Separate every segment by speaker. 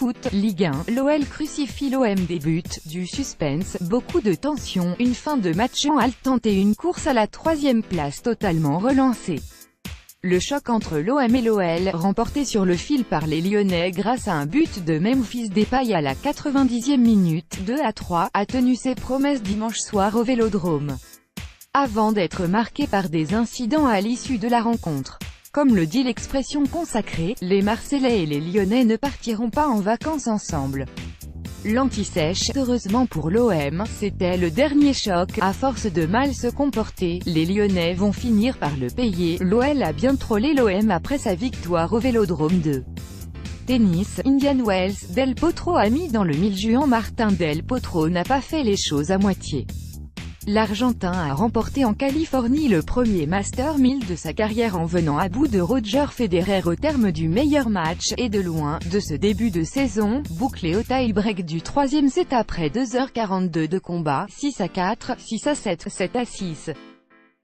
Speaker 1: Foot, Ligue 1, l'OL crucifie l'OM, des buts, du suspense, beaucoup de tension, une fin de match haletante et une course à la troisième place totalement relancée. Le choc entre l'OM et l'OL, remporté sur le fil par les Lyonnais grâce à un but de Memphis Depay à la 90e minute, 2-3, a tenu ses promesses dimanche soir au Vélodrome, avant d'être marqué par des incidents à l'issue de la rencontre. Comme le dit l'expression consacrée, les Marseillais et les Lyonnais ne partiront pas en vacances ensemble. L'anti-sèche, heureusement pour l'OM, c'était le dernier choc. À force de mal se comporter, les Lyonnais vont finir par le payer. L'OL a bien trollé l'OM après sa victoire au Vélodrome 2. Tennis, Indian Wells, Del Potro a mis dans le mille. Juan Martín Del Potro n'a pas fait les choses à moitié. L'Argentin a remporté en Californie le premier Master 1000 de sa carrière en venant à bout de Roger Federer au terme du meilleur match, et de loin, de ce début de saison, bouclé au tie-break du troisième set après 2h42 de combat, 6-4, 6-7, 7-6.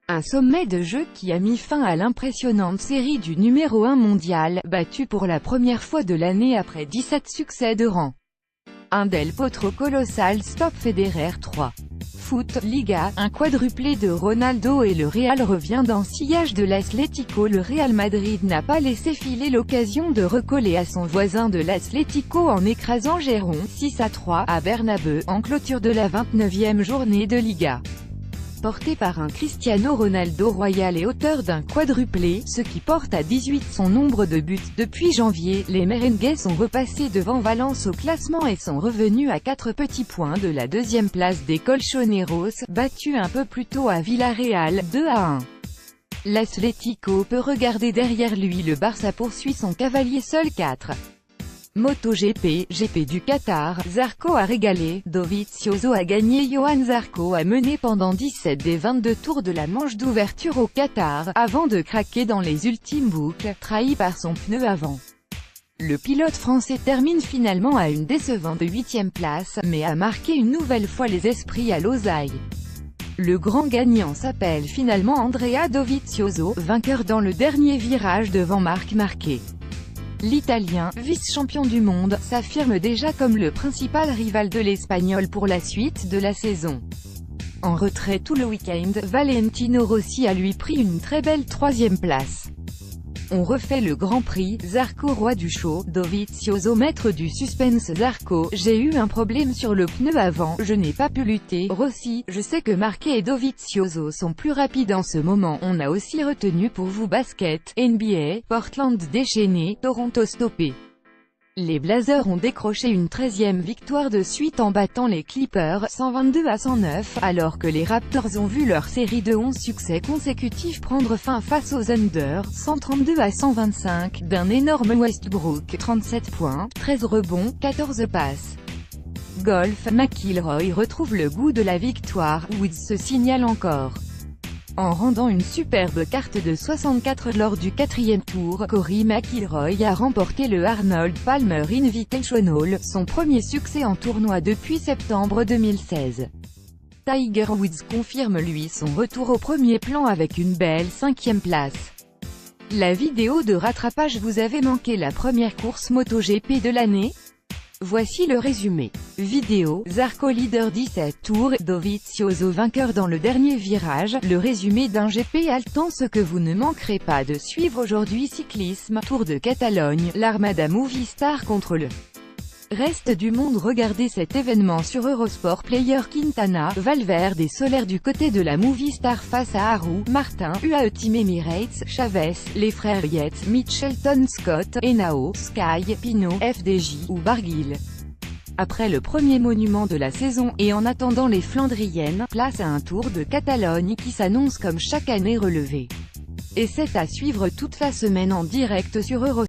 Speaker 1: Un sommet de jeu qui a mis fin à l'impressionnante série du numéro 1 mondial, battu pour la première fois de l'année après 17 succès de rang. Un Del Potro colossal stop Federer 3. Foot, Liga, un quadruplé de Ronaldo et le Real revient dans sillage de l'Atlético. Le Real Madrid n'a pas laissé filer l'occasion de recoller à son voisin de l'Atlético en écrasant Gérone, 6-3, à Bernabeu, en clôture de la 29e journée de Liga. Porté par un Cristiano Ronaldo royal et auteur d'un quadruplé, ce qui porte à 18 son nombre de buts. Depuis janvier, les merengues sont repassés devant Valence au classement et sont revenus à 4 petits points de la deuxième place des Colchoneros, battus un peu plus tôt à Villarreal, 2-1. L'Atlético peut regarder derrière lui. Le Barça poursuit son cavalier seul 4. MotoGP, GP du Qatar, Zarco a régalé, Dovizioso a gagné. Johann Zarco a mené pendant 17 des 22 tours de la manche d'ouverture au Qatar, avant de craquer dans les ultimes boucles, trahi par son pneu avant. Le pilote français termine finalement à une décevante 8e place, mais a marqué une nouvelle fois les esprits à Losail. Le grand gagnant s'appelle finalement Andrea Dovizioso, vainqueur dans le dernier virage devant Marc Marquez. L'Italien, vice-champion du monde, s'affirme déjà comme le principal rival de l'Espagnol pour la suite de la saison. En retrait tout le week-end, Valentino Rossi a lui pris une très belle 3e place. On refait le Grand Prix, Zarco roi du show, Dovizioso maître du suspense. Zarco, j'ai eu un problème sur le pneu avant, je n'ai pas pu lutter. Rossi, je sais que Marquez et Dovizioso sont plus rapides en ce moment. On a aussi retenu pour vous basket, NBA, Portland déchaîné, Toronto stoppé. Les Blazers ont décroché une 13e victoire de suite en battant les Clippers, 122-109, alors que les Raptors ont vu leur série de 11 succès consécutifs prendre fin face aux Thunder, 132-125, d'un énorme Westbrook, 37 points, 13 rebonds, 14 passes. Golf, McIlroy retrouve le goût de la victoire, Woods se signale encore. En rendant une superbe carte de 64 lors du 4e tour, Rory McIlroy a remporté le Arnold Palmer Invitational, son premier succès en tournoi depuis septembre 2016. Tiger Woods confirme lui son retour au premier plan avec une belle 5e place. La vidéo de rattrapage. Vous avez manqué la première course MotoGP de l'année? Voici le résumé. Vidéo, Zarco leader 17 tours, Dovizioso vainqueur dans le dernier virage, le résumé d'un GP haletant. Ce que vous ne manquerez pas de suivre aujourd'hui: cyclisme, Tour de Catalogne, l'Armada Movistar contre le reste du monde. Regardez cet événement sur Eurosport Player. Quintana, Valverde et Soler du côté de la Movistar face à Aru, Martin, UAE Team Emirates, Chavez, les frères Yates, Mitchelton Scott, Henao, Sky, Pinot, FDJ ou Barguil. Après le premier monument de la saison, et en attendant les Flandriennes, place à un Tour de Catalogne qui s'annonce comme chaque année relevé. Et c'est à suivre toute la semaine en direct sur Eurosport.